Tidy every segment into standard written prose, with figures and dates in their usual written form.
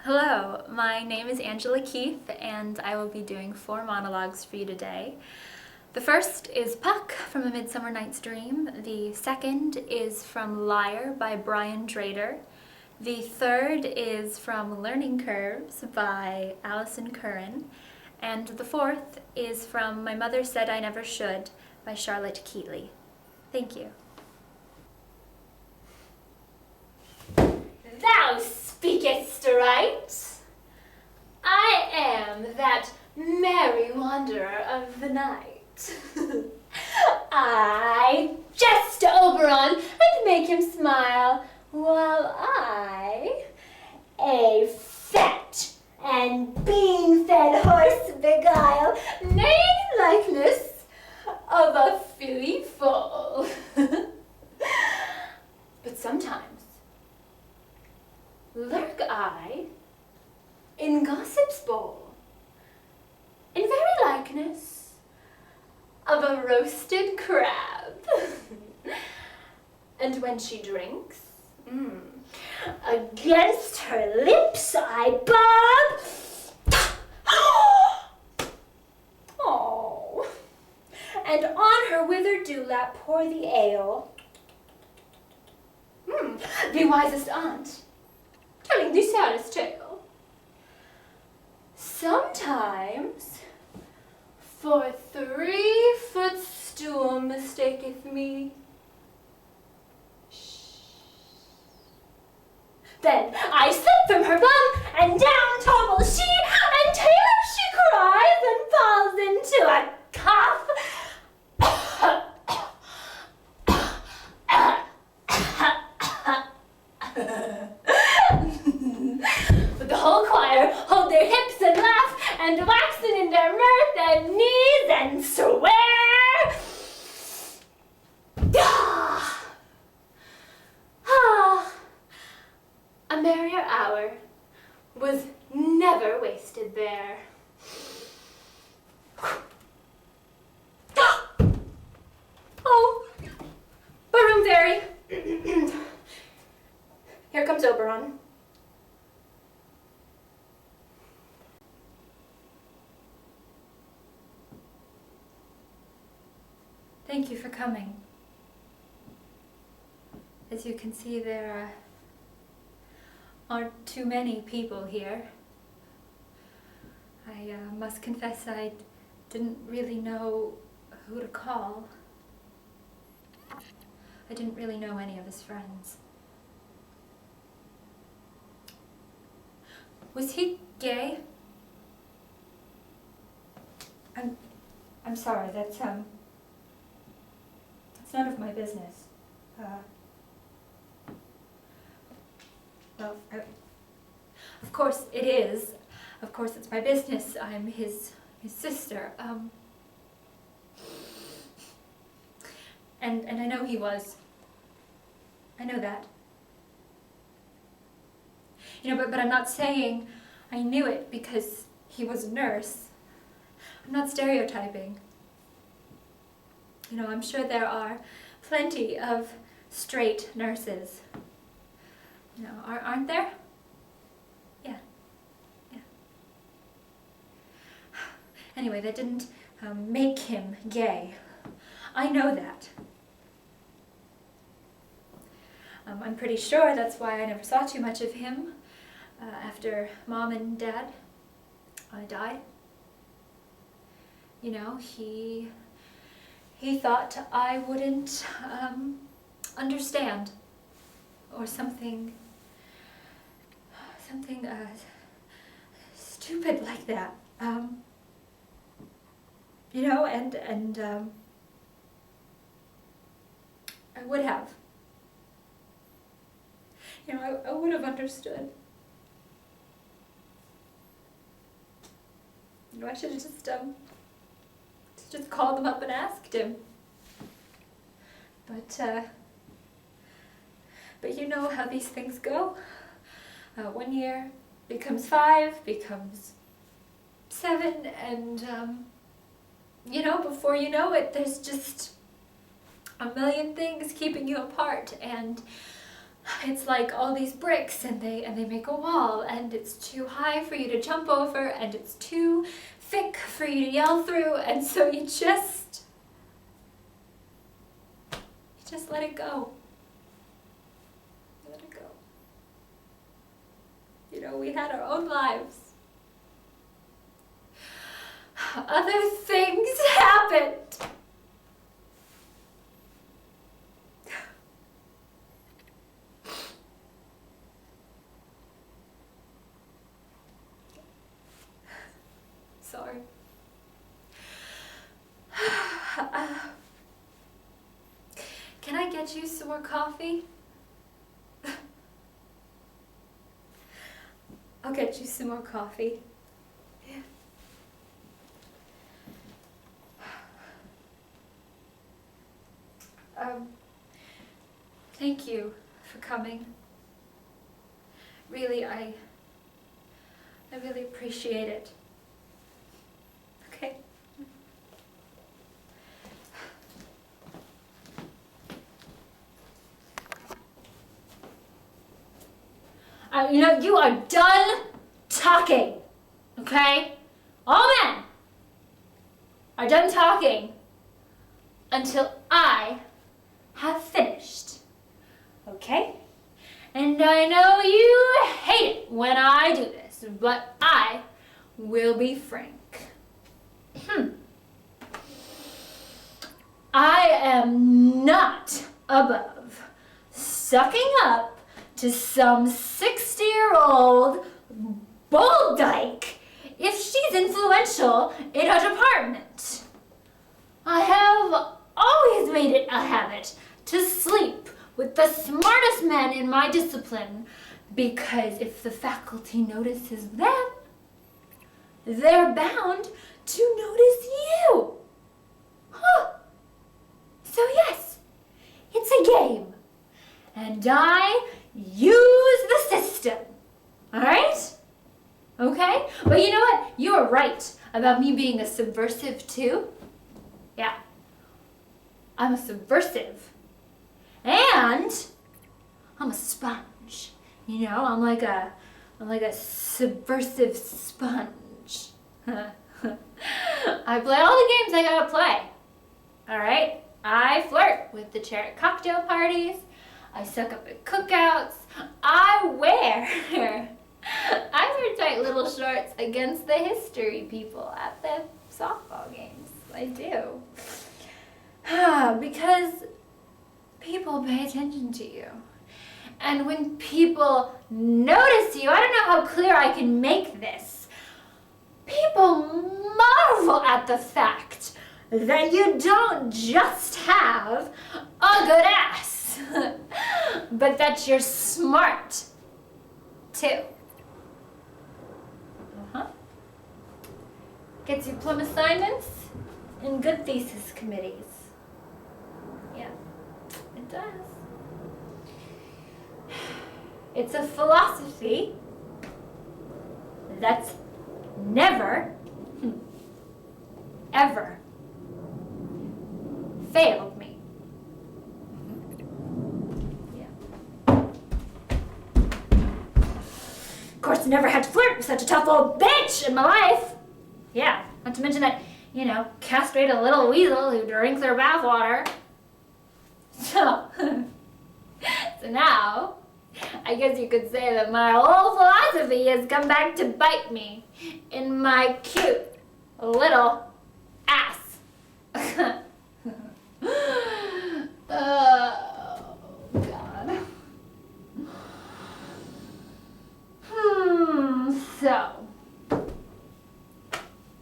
Hello, my name is Angela Keith and I will be doing 4 monologues for you today. The first is Puck from A Midsummer Night's Dream. The second is from Liar by Brian Drader. The third is from Learning Curves by Allyson Currin. And the fourth is from My Mother Said I Never Should by Charlotte Keatley. Thank you. Thou speakest right. I am that merry wanderer of the night. I jest to Oberon and make him smile, while I, a fat and bean-fed horse, beguile naked likeness of a filly foal. But sometimes lurk I in gossip's bowl, in very likeness of a roasted crab. And when she drinks, against her lips I bob. Oh, and on her withered dewlap pour the ale. The wisest aunt, telling the saddest tale. Sometimes for 3-foot stool mistaketh me. Then I slip from her bum, and down tumbles she, and Taylor she cries, and falls into a cough. But the whole choir hold their hips and laugh, and waxen in their mirth and knees, and swear. A merrier hour was never wasted there. Oh, Baroom Fairy. Here comes Oberon. Thank you for coming. As you can see, there aren't too many people here. I must confess I didn't really know who to call. I didn't really know any of his friends. Was he gay? I'm sorry, that's none of my business. Well, of course it is. Of course it's my business. I'm his sister. And I know he was. I know that. You know, but I'm not saying I knew it because he was a nurse. I'm not stereotyping. You know, I'm sure there are plenty of straight nurses. You know, aren't there? Yeah. Anyway, that didn't make him gay. I know that. I'm pretty sure that's why I never saw too much of him after Mom and Dad died. You know, he thought I wouldn't understand, or something stupid like that. You know, and I would have. You know, I would have understood. You know, I should have just called him up and asked him. But you know how these things go. 1 year becomes 5, becomes 7, and you know, before you know it, there's just a million things keeping you apart, and It's like all these bricks and they make a wall, and it's too high for you to jump over, and it's too thick for you to yell through, and so you just let it go. You let it go. You know, we had our own lives. Other things happened. Sorry. Can I get you some more coffee? I'll get you some more coffee. Yeah. Thank you for coming. Really, I really appreciate it. Okay. You know, you are done talking, okay? All men are done talking until I have finished, okay? And I know you hate it when I do this, but I will be frank. I am not above sucking up to some 60-year-old bold dyke if she's influential in her department. I have always made it a habit to sleep with the smartest men in my discipline, because if the faculty notices them, they're bound to notice you. Huh. So yes, it's a game, and I use the system. All right? Okay? But you know what? You are right about me being a subversive too. Yeah. I'm a subversive. And I'm a sponge. You know, I'm like a subversive sponge. I play all the games I gotta play. All right? I flirt with the chair at cocktail parties. I suck up at cookouts. I wear tight little shorts against the history people at the softball games. I do. Because people pay attention to you. And when people notice you, I don't know how clear I can make this, people marvel at the fact that you don't just have a good ass, but that you're smart, too. Gets you plum assignments and good thesis committees. Yeah, it does. It's a philosophy that's never, ever failed me. Yeah. Of course, I never had to flirt with such a tough old bitch in my life. Yeah, not to mention that, you know, castrate a little weasel who drinks her bathwater. So now, I guess you could say that my whole philosophy has come back to bite me in my cute little ass. Oh, God. So,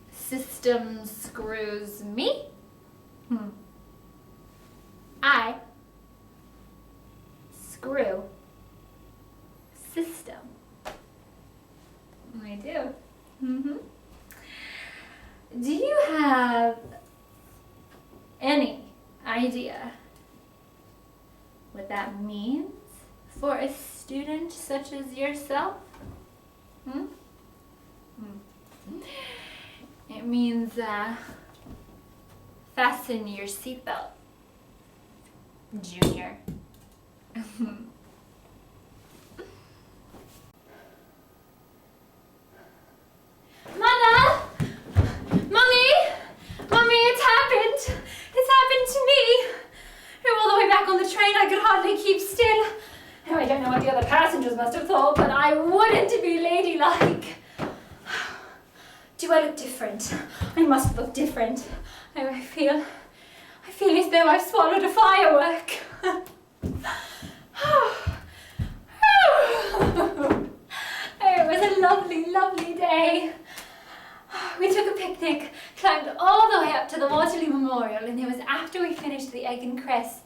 system screws me. I screw system. I do. Do you have any idea what that means for a student such as yourself? It means fasten your seatbelt, Junior. I wouldn't be ladylike. Do I look different? I must look different. I feel as though I've swallowed a firework. It was a lovely, lovely day. We took a picnic, climbed all the way up to the Waterloo Memorial, and it was after we finished the egg and cress.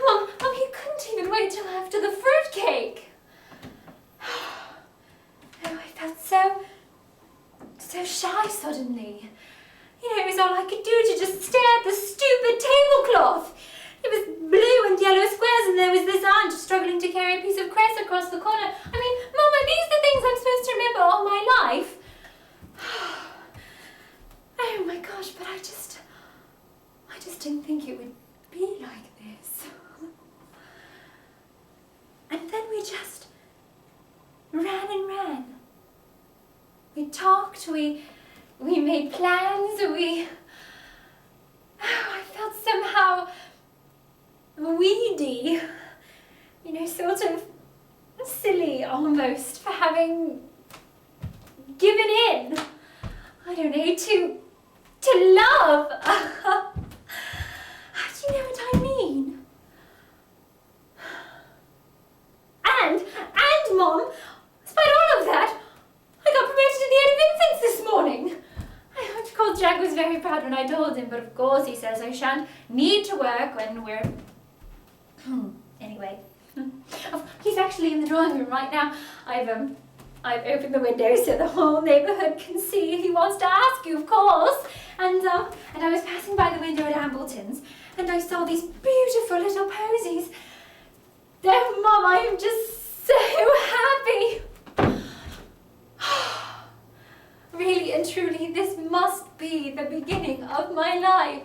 Mum, you couldn't even wait till after the fruitcake. Oh, I felt so shy suddenly. You know, it was all I could do to just stare at the stupid tablecloth. It was blue and yellow squares, and there was this aunt struggling to carry a piece of cress across the corner. I mean, Mum, are these the things I'm supposed to remember all my life? Oh my gosh, but I just didn't think it would be like this. And then we just ran and ran. We talked, we made plans, I felt somehow weedy, you know, sort of silly almost for having given in, I don't know, to love. Do you know what I mean? And Mom, despite all of that, I got promoted to the head of infants this morning. Of course, Jack was very proud when I told him, but of course he says I shan't need to work when we're... Anyway, he's actually in the drawing room right now. I've opened the window so the whole neighbourhood can see. He wants to ask you, of course. And I was passing by the window at Ambleton's, and I saw these beautiful little posies. Oh, Mum, I am just so happy. Really and truly, this must be the beginning of my life.